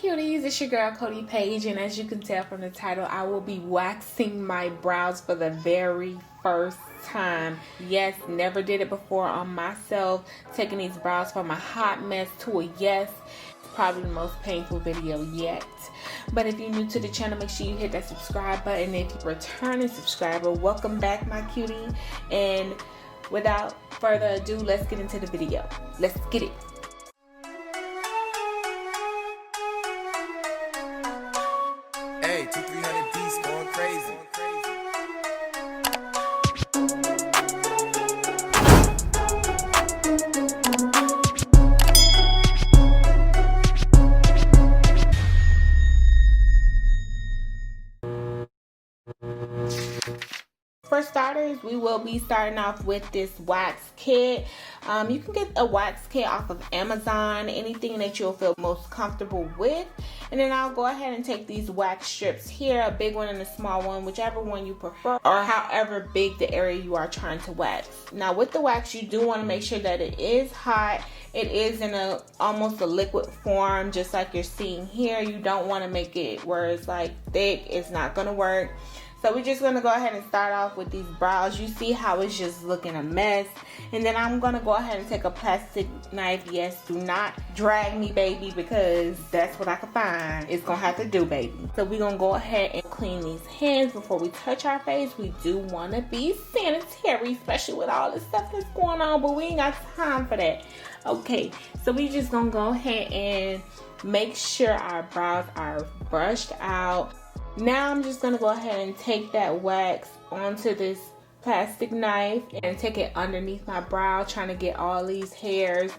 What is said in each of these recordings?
cuties, it's your girl Cody Page, and as you can tell from the title, I will be waxing my brows for the very first time. Yes, never did it before on myself, taking these brows from a hot mess to a yes. It's probably the most painful video yet. But if you're new to the channel, make sure you hit that subscribe button. If you're a returning subscriber, welcome back, my cutie. And without further ado, let's get into the video. Let's get it. Hey, 200-300 D's going crazy. For starters, we will be starting off with this wax kit. You can get a wax kit off of Amazon, anything that you'll feel most comfortable with. And then I'll go ahead and take these wax strips here, a big one and a small one, whichever one you prefer, or however big the area you are trying to wax. Now with the wax, you do want to make sure that it is hot. It is in almost a liquid form, just like you're seeing here. You don't want to make it where it's like thick. It's not going to work. So we're just going to go ahead and start off with these brows. You see how it's just looking a mess. And then I'm going to go ahead and take a plastic knife. Yes, do not drag me, baby, because that's what I can find. It's going to have to do, baby. So we're going to go ahead and clean these hands before we touch our face. We do want to be sanitary, especially with all the stuff that's going on. But we ain't got time for that. Okay, so we just going to go ahead and make sure our brows are brushed out. Now I'm just going to go ahead and take that wax onto this plastic knife and take it underneath my brow, trying to get all these hairs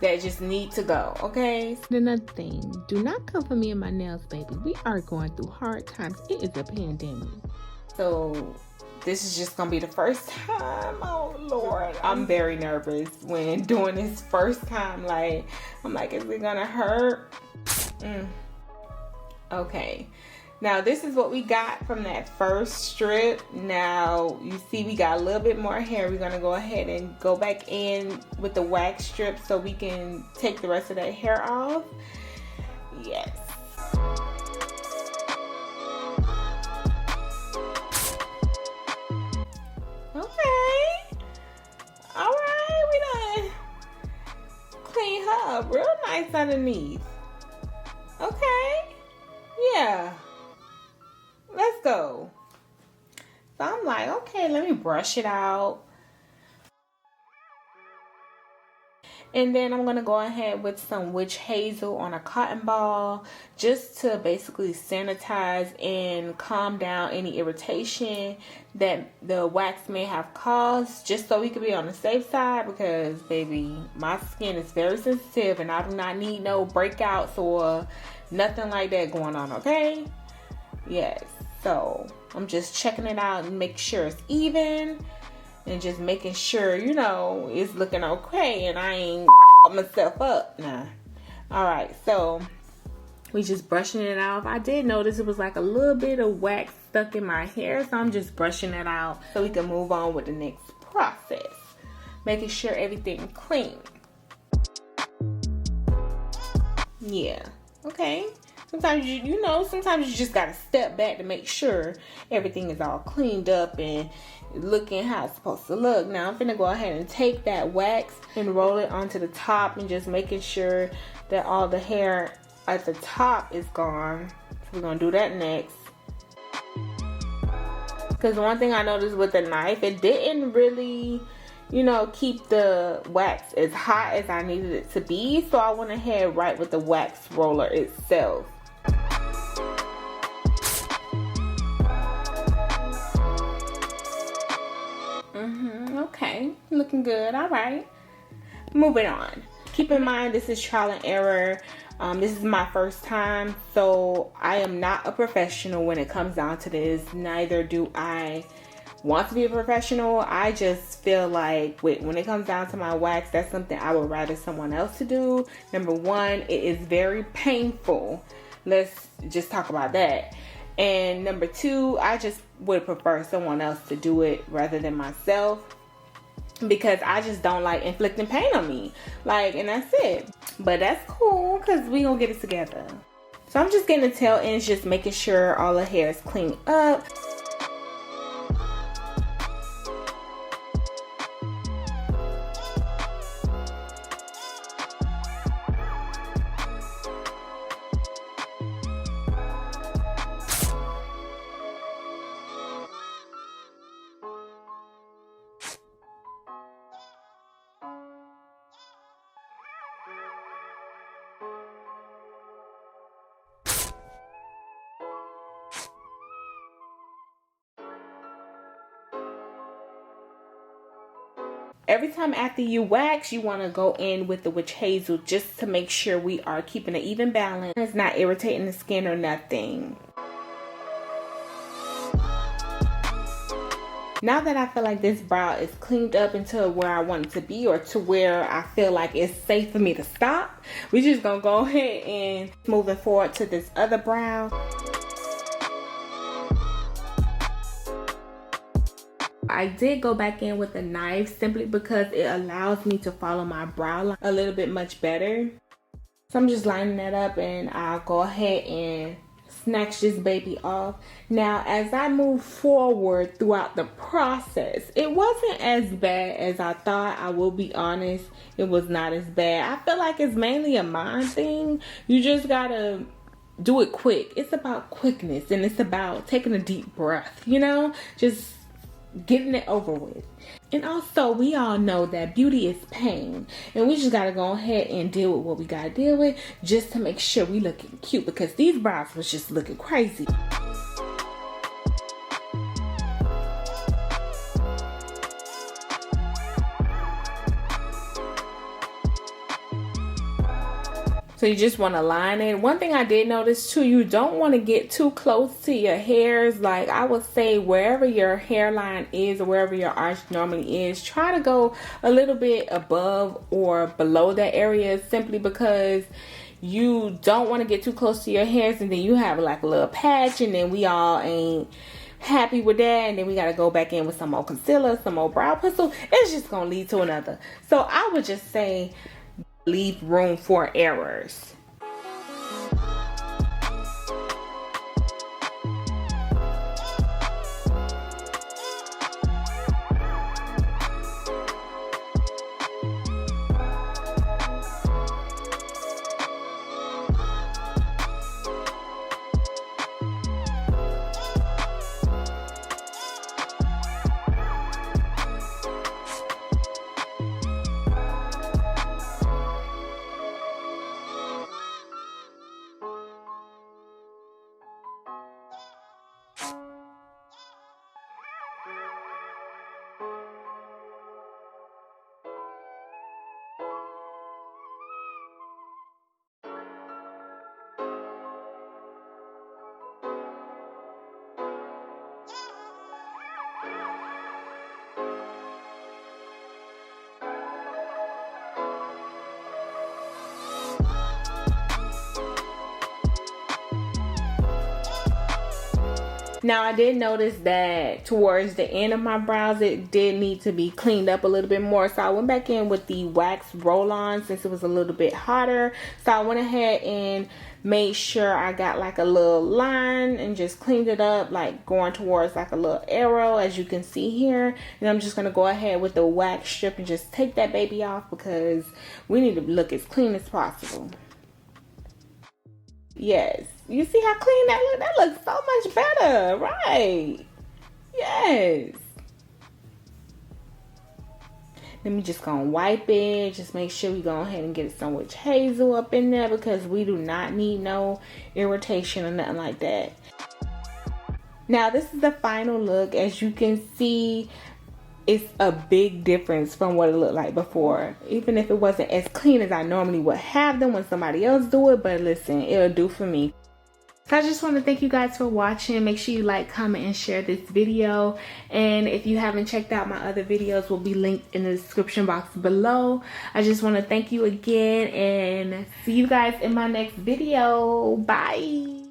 that just need to go, okay? Another thing, do not come for me and my nails, baby. We are going through hard times. It is a pandemic. So this is just going to be the first time. Oh, Lord. I'm very nervous when doing this first time. I'm like, is it going to hurt? Okay. Now this is what we got from that first strip. Now you see we got a little bit more hair. We're gonna go ahead and go back in with the wax strip so we can take the rest of that hair off. Yes. Okay. Alright, we done clean her up real nice underneath. Okay. Yeah. Let's go. So I'm like, okay, let me brush it out. And then I'm going to go ahead with some witch hazel on a cotton ball just to basically sanitize and calm down any irritation that the wax may have caused, just so we could be on the safe side, because baby, my skin is very sensitive and I do not need no breakouts or nothing like that going on, okay? Yes. So I'm just checking it out and make sure it's even and just making sure, you know, it's looking okay and I ain't myself up now. Alright, so we just brushing it off. I did notice it was like a little bit of wax stuck in my hair, so I'm just brushing it out so we can move on with the next process. Making sure everything clean. Yeah, okay. Sometimes sometimes you just gotta step back to make sure everything is all cleaned up and looking how it's supposed to look. Now I'm gonna go ahead and take that wax and roll it onto the top and just making sure that all the hair at the top is gone. So we're gonna do that next. Because one thing I noticed with the knife, it didn't really, keep the wax as hot as I needed it to be. So I went ahead right with the wax roller itself. Okay, looking good. All right, moving on. Keep in mind, this is trial and error. This is my first time, so I am not a professional when it comes down to this. Neither do I want to be a professional. I just feel like when it comes down to my wax, that's something I would rather someone else to do. Number one, it is very painful. Let's just talk about that. And number two, I just would prefer someone else to do it rather than myself, because I just don't like inflicting pain on me. And that's it. But that's cool, because we gonna get it together. So I'm just getting the tail ends, just making sure all the hair is cleaned up. Every time after you wax, you want to go in with the witch hazel just to make sure we are keeping an even balance. It's not irritating the skin or nothing. Now that I feel like this brow is cleaned up into where I want it to be, or to where I feel like it's safe for me to stop, we're just gonna go ahead and moving forward to this other brow. I did go back in with a knife simply because it allows me to follow my brow line a little bit much better. So I'm just lining that up, and I'll go ahead and snatch this baby off. Now, as I move forward throughout the process, it wasn't as bad as I thought. I will be honest, it was not as bad. I feel like it's mainly a mind thing. You just gotta do it quick. It's about quickness, and it's about taking a deep breath, you know, just getting it over with. And also, we all know that beauty is pain, and we just gotta go ahead and deal with what we gotta deal with just to make sure we looking cute, because these brows was just looking crazy. So you just want to line it. One thing I did notice too, you don't want to get too close to your hairs. Like, I would say wherever your hairline is or wherever your arch normally is, try to go a little bit above or below that area, simply because you don't want to get too close to your hairs and then you have like a little patch, and then we all ain't happy with that, and then we got to go back in with some more concealer, some more brow pencil. It's just going to lead to another. So I would just say leave room for errors. Now, I did notice that towards the end of my brows, it did need to be cleaned up a little bit more. So I went back in with the wax roll-on since it was a little bit hotter. So I went ahead and made sure I got like a little line and just cleaned it up, like going towards like a little arrow, as you can see here. And I'm just going to go ahead with the wax strip and just take that baby off, because we need to look as clean as possible. Yes, you see how clean that looks? That looks so much better, right? Yes. Then we just gonna wipe it. Just make sure we go ahead and get some witch hazel up in there, because we do not need no irritation or nothing like that. Now, this is the final look. As you can see, it's a big difference from what it looked like before. Even if it wasn't as clean as I normally would have them when somebody else do it, but listen, it'll do for me. So I just want to thank you guys for watching. Make sure you like, comment, and share this video. And if you haven't checked out my other videos, will be linked in the description box below. I just want to thank you again, and see you guys in my next video. Bye.